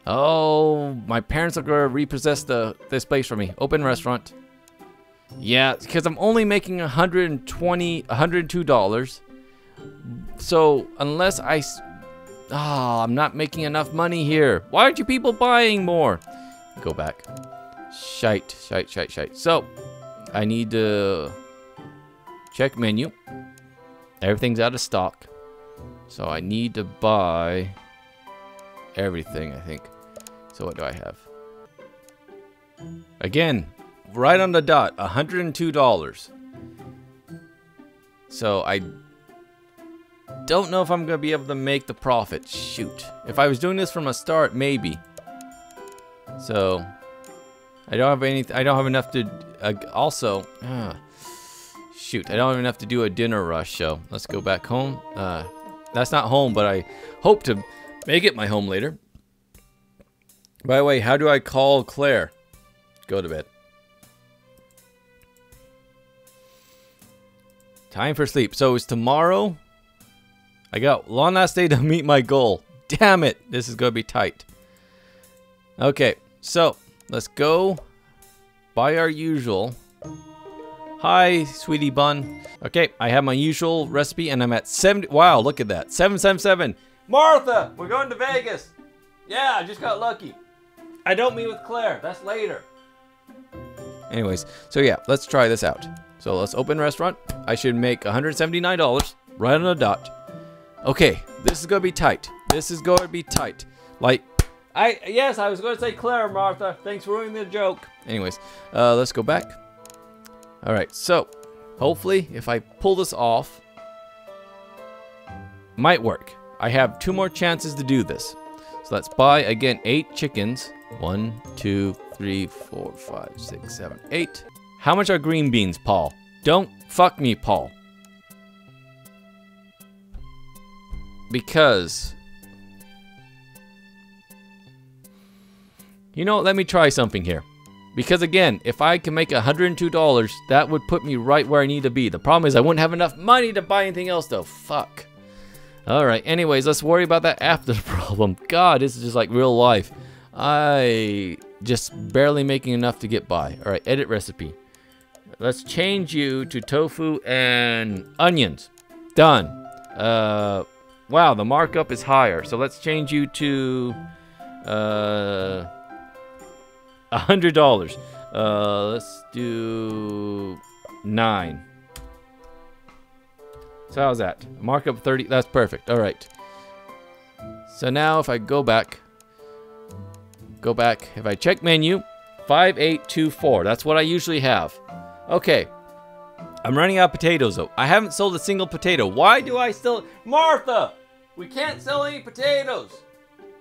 Oh, my parents are gonna repossess this place for me. Open restaurant. Yeah, because I'm only making $102. So unless I'm not making enough money here. Why aren't you people buying more? Go back. Shite. So I need to check menu. Everything's out of stock. So I need to buy everything, I think. So what do I have? Again, right on the dot, $102. So I don't know if I'm gonna be able to make the profit. Shoot. If I was doing this from a start, maybe. So I don't have enough to shoot, I don't have enough to do a dinner rush, so let's go back home. That's not home, but I hope to make it my home later. By the way, how do I call Claire? Go to bed. Time for sleep. So it's tomorrow. I got one last day to meet my goal. Damn it. This is going to be tight. Okay. So let's go by our usual. Hi, sweetie bun. Okay. I have my usual recipe and I'm at 70. Wow. Look at that. 777. Martha, we're going to Vegas. Yeah, I just got lucky. I don't meet with Claire. That's later. Anyways, so yeah, let's try this out. So let's open restaurant. I should make $179 right on the dot. Okay, this is gonna be tight. This is going to be tight. Like, yes, I was going to say Claire, Martha. Thanks for ruining the joke. Anyways, let's go back. All right, so hopefully, if I pull this off, might work. I have 2 more chances to do this. So let's buy again 8 chickens. 1, 2, 3, 4, 5, 6, 7, 8. How much are green beans, Paul? Don't fuck me, Paul. Because, you know, let me try something here. Because again, if I can make $102, that would put me right where I need to be. The problem is I wouldn't have enough money to buy anything else though. Fuck. Alright, anyways, let's worry about that after the problem. God, this is just like real life. I just barely making enough to get by. Alright, edit recipe. Let's change you to tofu and onions. Done. Wow, the markup is higher. So let's change you to $100. Let's do 9. So how's that? Markup 30. That's perfect. All right. So now if I go back. If I check menu, 5824. That's what I usually have. Okay. I'm running out of potatoes though. I haven't sold a single potato. Why do I still... Martha! We can't sell any potatoes.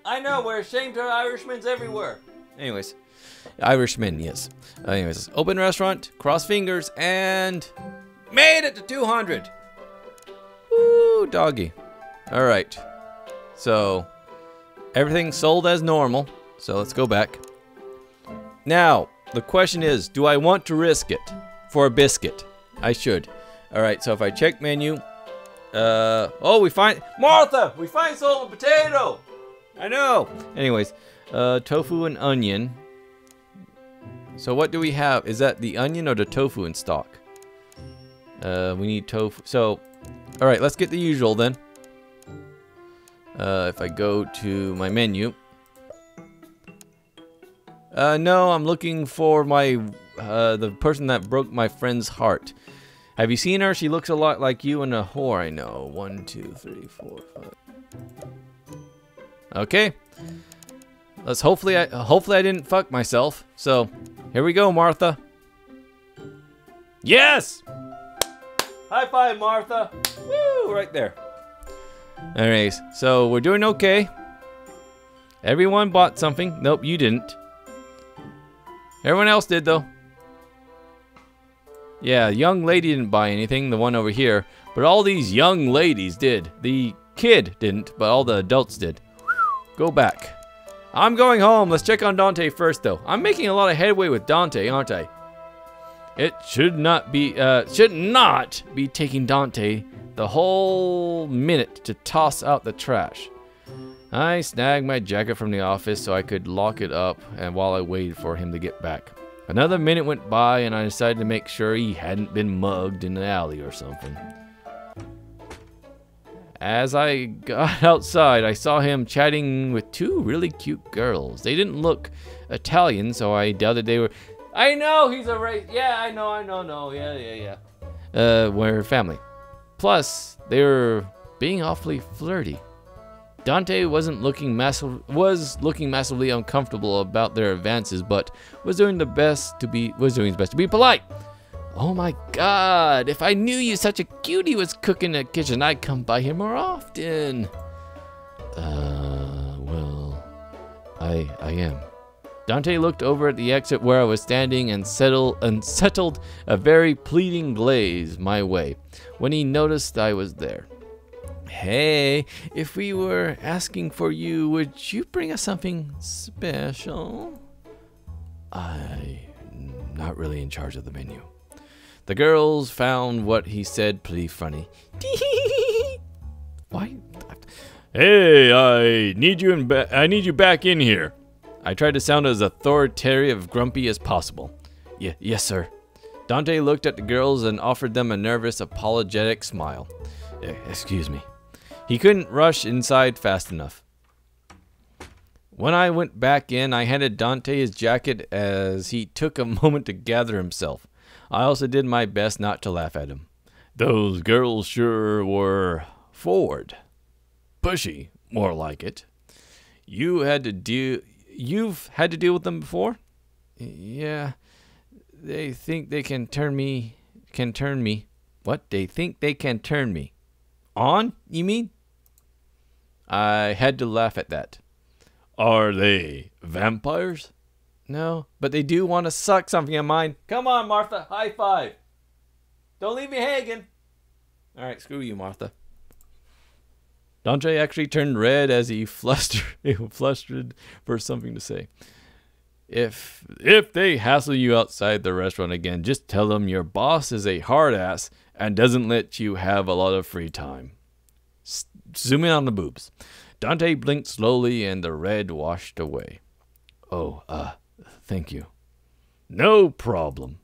I know, we're ashamed to Irishmen everywhere. Anyways. Irishmen, yes. Anyways, open restaurant, cross fingers, and... made it to 200. Woo, doggy. Alright. So, everything sold as normal. So let's go back. Now, the question is, do I want to risk it for a biscuit? I should. Alright, so if I check menu, oh, we find, Martha, we find sold a potato. I know. Anyways, tofu and onion. So what do we have? Is that the onion or the tofu in stock? We need tofu. So, alright, let's get the usual then. If I go to my menu. No, I'm looking for my, the person that broke my friend's heart. Have you seen her? She looks a lot like you and a whore, I know. 1, 2, 3, 4, 5. Okay. Let's hopefully I didn't fuck myself. So, here we go, Martha. Yes! High five, Martha. Woo, right there. Anyways, so we're doing okay. Everyone bought something. Nope, you didn't. Everyone else did, though. Yeah, young lady didn't buy anything, the one over here. But all these young ladies did. The kid didn't, but all the adults did. Go back. I'm going home. Let's check on Dante first, though. I'm making a lot of headway with Dante, aren't I? It should not be taking Dante the whole minute to toss out the trash. I snagged my jacket from the office so I could lock it up, and while I waited for him to get back. Another minute went by, and I decided to make sure he hadn't been mugged in the alley or something. As I got outside, I saw him chatting with two really cute girls. They didn't look Italian, so I doubted they were... I know he's a race. Yeah, I know. Yeah. We're family. Plus, they were being awfully flirty. Dante was looking massively uncomfortable about their advances, but was doing his best to be polite. Oh my God! If I knew you such a cutie was cooking in the kitchen, I'd come by here more often. Well, I am. Dante looked over at the exit where I was standing and settled a very pleading glaze my way when he noticed I was there. Hey, if we were asking for you, would you bring us something special? I'm not really in charge of the menu. The girls found what he said pretty funny. Why? Hey, I need you back in here. I tried to sound as authoritative, grumpy as possible. Yes, sir. Dante looked at the girls and offered them a nervous, apologetic smile. Excuse me. He couldn't rush inside fast enough. When I went back in, I handed Dante his jacket as he took a moment to gather himself. I also did my best not to laugh at him. Those girls sure were forward. Pushy, more like it. You've had to deal with them before? Yeah. They think they can turn me. What? They think they can turn me. On, you mean? I had to laugh at that. Are they vampires? No, but they do want to suck something of mine. Come on, Martha, high five. Don't leave me hanging. All right, screw you, Martha. Dante actually turned red as he flustered for something to say. If they hassle you outside the restaurant again, just tell them your boss is a hard ass and doesn't let you have a lot of free time. Zoom in on the boobs. Dante blinked slowly and the red washed away. Oh, thank you. No problem.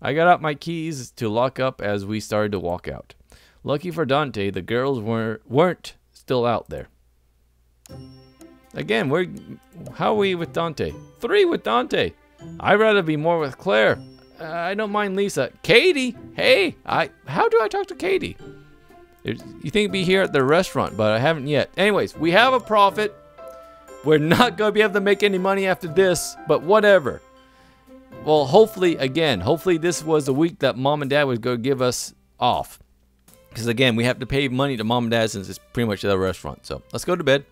I got out my keys to lock up as we started to walk out. Lucky for Dante, the girls weren't still out there. Again, how are we with Dante? 3 with Dante. I'd rather be more with Claire. I don't mind Lisa. Katie, hey, how do I talk to Katie? You think it'd be here at the restaurant, but I haven't yet. Anyways, we have a profit. We're not going to be able to make any money after this, but whatever. Well, hopefully this was the week that Mom and Dad was going to give us off. Because again, we have to pay money to Mom and Dad since it's pretty much the restaurant. So let's go to bed.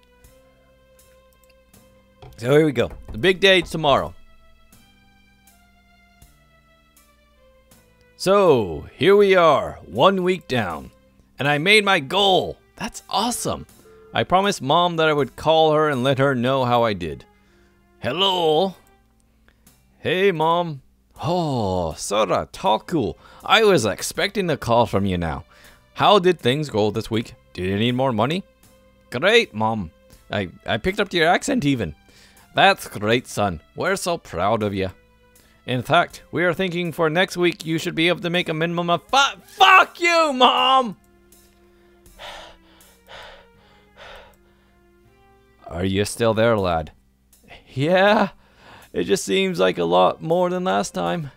So here we go. The big day tomorrow. So here we are, 1 week down. And I made my goal. That's awesome. I promised Mom that I would call her and let her know how I did. Hello. Hey, Mom. Oh, Sora, Taku. I was expecting a call from you now. How did things go this week? Do you need more money? Great, Mom. I picked up your accent even. That's great, son. We're so proud of you. In fact, we are thinking for next week you should be able to make a minimum of Fuck you, Mom! Are you still there, lad? Yeah, it just seems like a lot more than last time.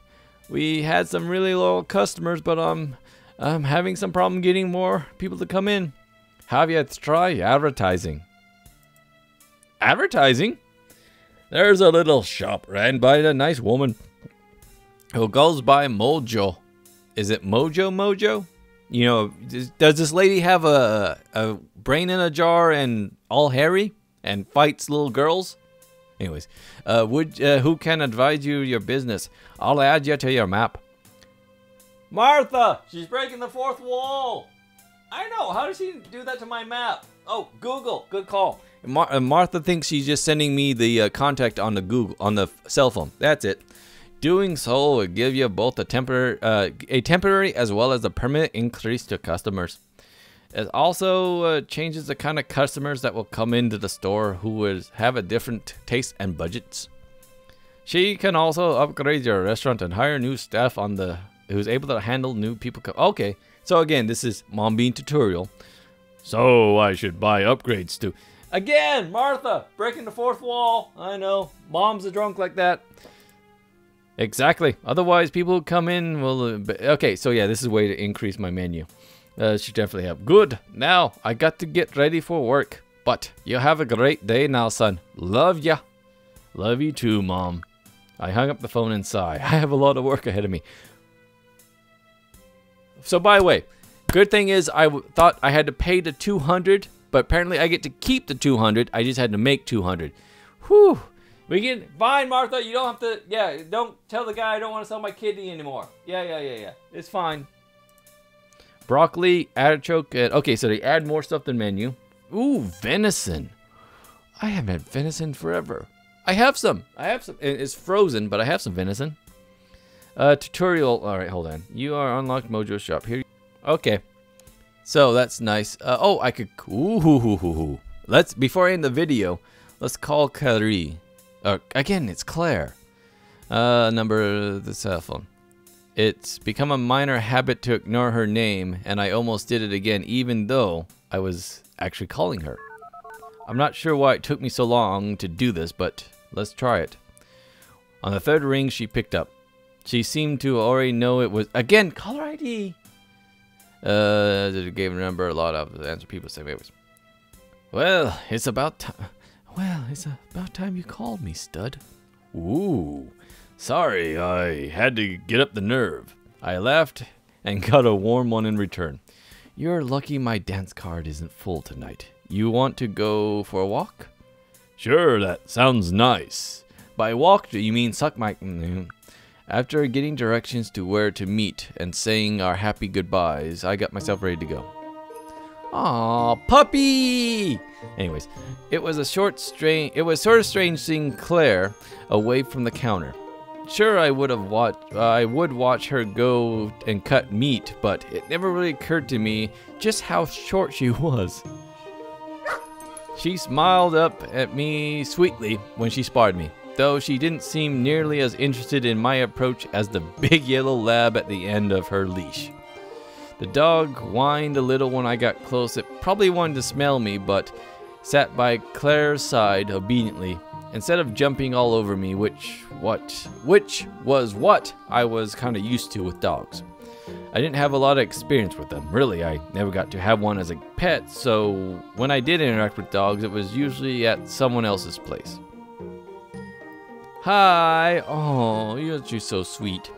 We had some really loyal customers, but I'm having some problem getting more people to come in. Have you tried advertising? Advertising? There's a little shop ran by a nice woman who goes by Mojo. Is it Mojo? You know, does this lady have a brain in a jar and all hairy and fights little girls? Anyways, who can advise you your business? I'll add you to your map. Martha, she's breaking the fourth wall. I know. How does she do that to my map? Oh, Google. Good call. Martha thinks she's just sending me the contact on the cell phone. That's it. Doing so will give you both a temporary as well as a permanent increase to customers. It also changes the kind of customers that will come into the store who have a different taste and budgets. She can also upgrade your restaurant and hire new staff who's able to handle new people. Okay, so again, this is Mom Bean tutorial. So I should buy upgrades too. Again, Martha, breaking the fourth wall. I know, Mom's a drunk like that. Exactly. Otherwise, people who come in will... Okay, so yeah, this is a way to increase my menu. Should definitely have. Good. Now, I got to get ready for work. But you have a great day now, son. Love ya. Love you too, Mom. I hung up the phone and sighed. I have a lot of work ahead of me. So, by the way, good thing is I thought I had to pay the 200, but apparently I get to keep the 200. I just had to make 200. Whew. We can... Fine, Martha. You don't have to... Yeah, don't tell the guy I don't want to sell my kidney anymore. Yeah. It's fine. Broccoli, artichoke, and... Okay, so they add more stuff than menu. Ooh, venison. I haven't had venison forever. I have some. It's frozen, but I have some venison. Tutorial. All right, hold on. You are unlocked Mojo Shop. Here. Okay. So that's nice. Oh, I could... Ooh. Before I end the video, let's call Clary. Again, it's Claire. Number the cell phone. It's become a minor habit to ignore her name, and I almost did it again, even though I was actually calling her. I'm not sure why it took me so long to do this, but let's try it. On the third ring, she picked up. She seemed to already know it was... Again, caller ID! It gave a number, a lot of the answer people say favors. Well, it's about time... Well, it's about time you called me, stud. Ooh. Sorry, I had to get up the nerve. I laughed and got a warm one in return. You're lucky my dance card isn't full tonight. You want to go for a walk? Sure, that sounds nice. By walk, do you mean suck my... After getting directions to where to meet and saying our happy goodbyes, I got myself ready to go. Aw, puppy! Anyways, it was sort of strange seeing Claire away from the counter. Sure, I would watch her go and cut meat, but it never really occurred to me just how short she was. She smiled up at me sweetly when she spotted me, though she didn't seem nearly as interested in my approach as the big yellow lab at the end of her leash. The dog whined a little when I got close. It probably wanted to smell me, but sat by Claire's side obediently, instead of jumping all over me, which was what I was kind of used to with dogs. I didn't have a lot of experience with them. Really, I never got to have one as a pet, so when I did interact with dogs, it was usually at someone else's place. Hi. Oh, you're just so sweet.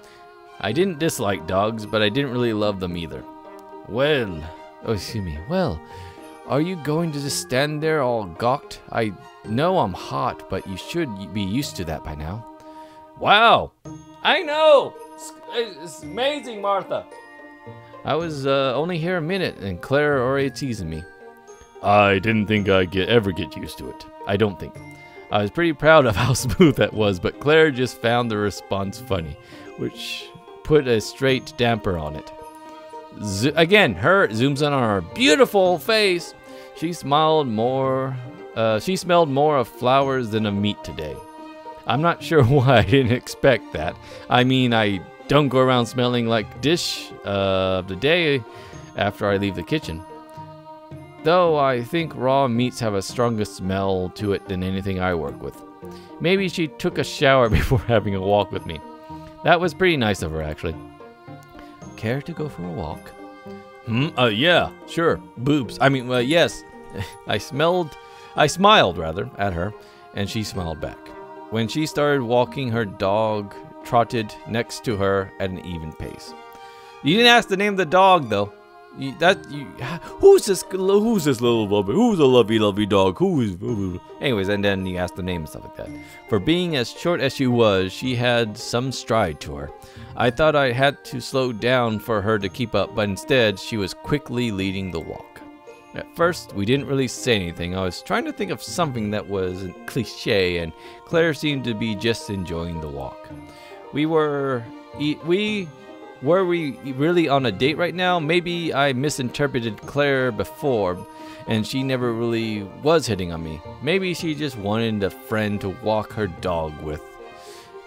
I didn't dislike dogs, but I didn't really love them either. Well, are you going to just stand there all gawked? I know I'm hot, but you should be used to that by now. Wow, I know! It's amazing, Martha. I was only here a minute, and Claire already teasing me. I didn't think I'd ever get used to it. I don't think. I was pretty proud of how smooth that was, but Claire just found the response funny, which put a straight damper on it. Again, her zooms in on her beautiful face. She smelled more of flowers than of meat today. I'm not sure why I didn't expect that. I mean, I don't go around smelling like dish of the day after I leave the kitchen. Though I think raw meats have a stronger smell to it than anything I work with. Maybe she took a shower before having a walk with me. That was pretty nice of her, actually. Care to go for a walk? Yeah, sure. Boobs. I mean, yes. I smiled rather at her, and she smiled back. When she started walking, her dog trotted next to her at an even pace. You didn't ask the name of the dog, though. Who's this little puppy? Who's a lovey dog? Anyways, and then you asked the name and stuff like that. For being as short as she was, she had some stride to her. I thought I had to slow down for her to keep up, but instead, she was quickly leading the walk. At first, we didn't really say anything. I was trying to think of something that wasn't cliche, and Claire seemed to be just enjoying the walk. We were we really on a date right now? Maybe I misinterpreted Claire before, and she never really was hitting on me. Maybe she just wanted a friend to walk her dog with.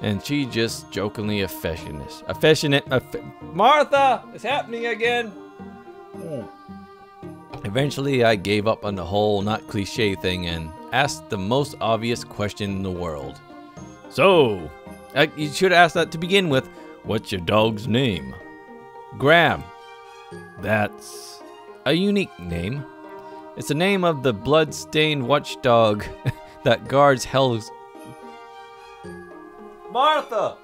And she just jokingly affectionate. Martha! It's happening again! Eventually, I gave up on the whole not cliche thing and asked the most obvious question in the world. So, you should ask that to begin with. What's your dog's name? Graham. That's a unique name. It's the name of the blood-stained watchdog that guards hell's... Martha!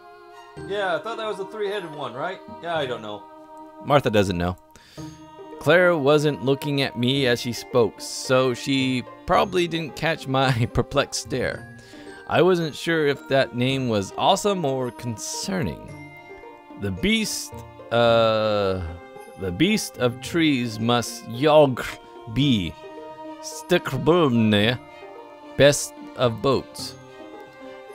Yeah, I thought that was a three-headed one, right? Yeah, I don't know. Martha doesn't know. Claire wasn't looking at me as she spoke, so she probably didn't catch my perplexed stare. I wasn't sure if that name was awesome or concerning. The beast of trees must Yogr be. Stikrburne, best of boats.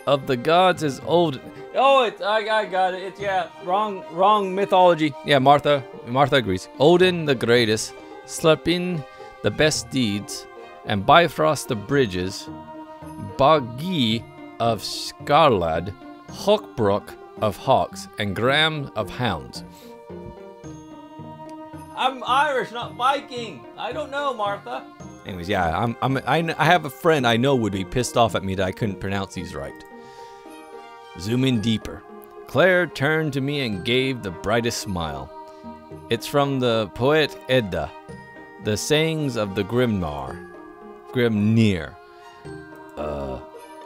Of the gods is old. Oh, I got it. It's, yeah, wrong mythology. Yeah, Martha agrees. Odin the greatest, Slepin the best deeds, and Bifrost the bridges, Boggy of Skarlad, Hawkbrook of hawks, and Graham of hounds. I'm Irish, not Viking. I don't know, Martha. Anyways, yeah, I have a friend I know would be pissed off at me that I couldn't pronounce these right. Zoom in deeper. Claire turned to me and gave the brightest smile. It's from the poet Edda, the sayings of the Grimnir.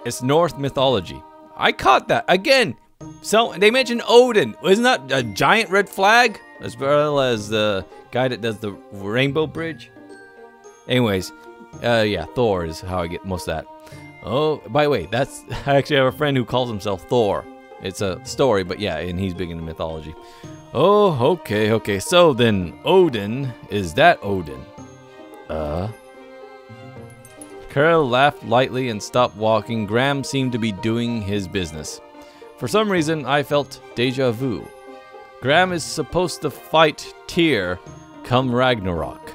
It's Norse mythology. I caught that again. So they mentioned Odin. Isn't that a giant red flag? As well as the guy that does the rainbow bridge. Anyways, yeah, Thor is how I get most of that. Oh, by the way, I actually have a friend who calls himself Thor. It's a story, but yeah, and he's big into mythology. Oh, okay. So then, Odin, is that Odin? Carol laughed lightly and stopped walking. Graham seemed to be doing his business. For some reason, I felt deja vu. Graham is supposed to fight Tyr come Ragnarok.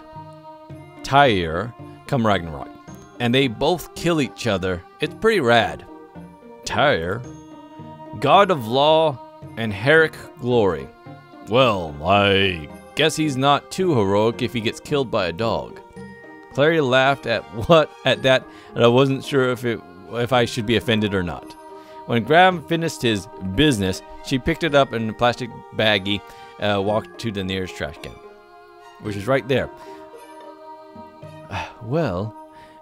And they both kill each other. It's pretty rad. Tyr, god of law and heroic glory. Well, I guess he's not too heroic if he gets killed by a dog. Clary laughed at that, and I wasn't sure if I should be offended or not. When Graham finished his business, she picked it up in a plastic baggie, walked to the nearest trash can, which is right there. Well,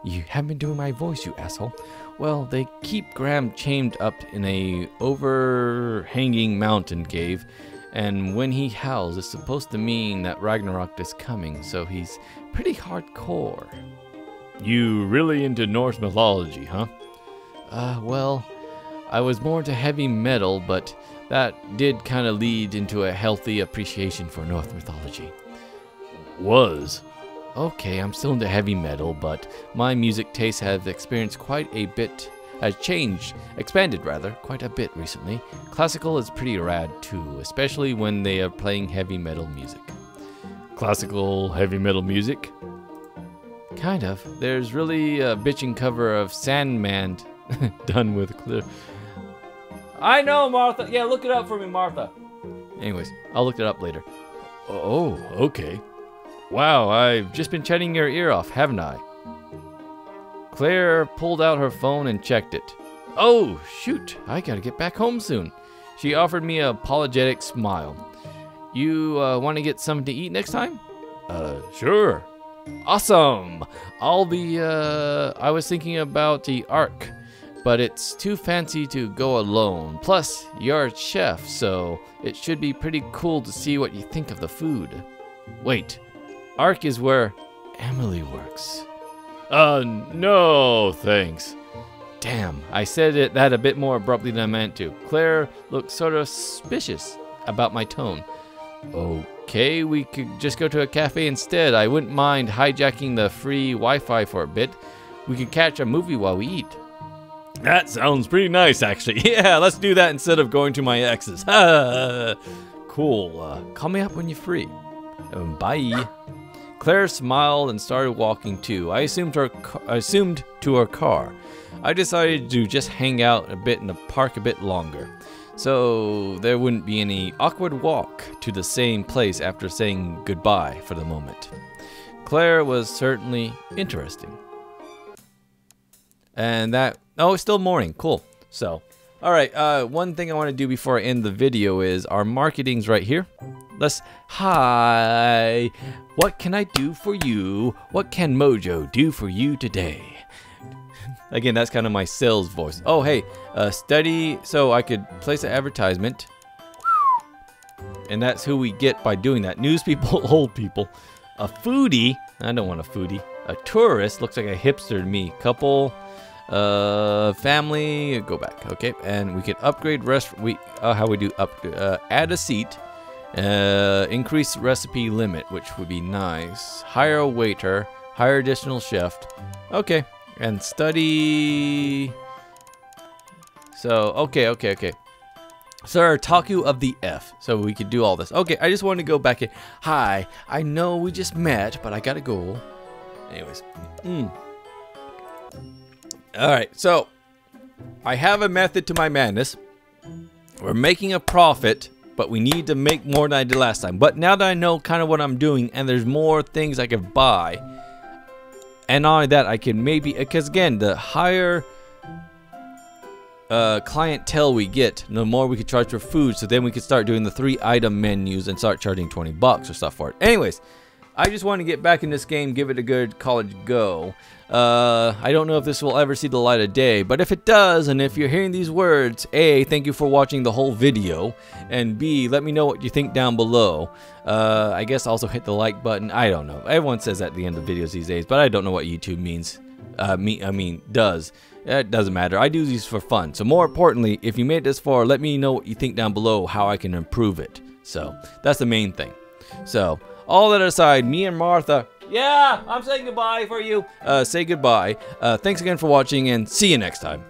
you haven't been doing my voice, you asshole. Well, they keep Graham chained up in a overhanging mountain cave, and when he howls, it's supposed to mean that Ragnarok is coming, so he's pretty hardcore. You really into Norse mythology, huh? Well, I was more into heavy metal, but that did kind of lead into a healthy appreciation for Norse mythology. Was? Okay, I'm still into heavy metal, but my music tastes have experienced quite a bit, expanded quite a bit recently. Classical is pretty rad too, especially when they are playing heavy metal music. Classical heavy metal music? Kind of. There's really a bitchin' cover of Sandman done with clear... I know, Martha! Yeah, look it up for me, Martha! Anyways, I'll look it up later. Oh, okay. Wow, I've just been chatting your ear off, haven't I? Claire pulled out her phone and checked it. Oh, shoot, I gotta get back home soon. She offered me an apologetic smile. You want to get something to eat next time? Sure. Awesome! I was thinking about the Ark, but it's too fancy to go alone. Plus, you're a chef, so it should be pretty cool to see what you think of the food. Wait. Ark is where Emily works. No, thanks. Damn, I said that a bit more abruptly than I meant to. Claire looked sort of suspicious about my tone. Okay, we could just go to a cafe instead. I wouldn't mind hijacking the free Wi-Fi for a bit. We could catch a movie while we eat. That sounds pretty nice, actually. Yeah, let's do that instead of going to my ex's. Cool. Call me up when you're free. Bye. Claire smiled and started walking too. I assumed to her car. I decided to just hang out a bit in the park a bit longer, so there wouldn't be any awkward walk to the same place after saying goodbye for the moment. Claire was certainly interesting. And that, oh, it's still morning. Cool. So, all right, one thing I want to do before I end the video is our marketing's right here. Hi, what can I do for you? What can Mojo do for you today? Again, that's kind of my sales voice. Oh, hey, study, so I could place an advertisement. And that's who we get by doing that. News people, old people. A foodie, I don't want a foodie. A tourist, looks like a hipster to me. Couple, family, go back, okay. And we could upgrade how we do add a seat. Increase recipe limit, which would be nice. Hire a waiter, hire additional chef. Okay. And study. So, okay. Sir, Taku of the F. So we could do all this. Okay, I just wanted to go back in. Hi, I know we just met, but I gotta go. Anyways. Alright, so I have a method to my madness. We're making a profit, but we need to make more than I did last time. But now that I know kind of what I'm doing, and there's more things I could buy. And not only that, I can maybe, because again, the higher clientele we get, the more we could charge for food. So then we could start doing the 3-item menus and start charging 20 bucks or stuff for it. Anyways, I just want to get back in this game, give it a good college go. I don't know if this will ever see the light of day, but if it does, and if you're hearing these words, A, thank you for watching the whole video, and B, let me know what you think down below. I guess also hit the like button. I don't know. Everyone says that at the end of videos these days, but I don't know what YouTube means. Does. It doesn't matter. I do these for fun. So more importantly, if you made it this far, let me know what you think down below, how I can improve it. So that's the main thing. So all that aside, me and Martha, yeah, I'm saying goodbye for you. Say goodbye. Thanks again for watching, and see you next time.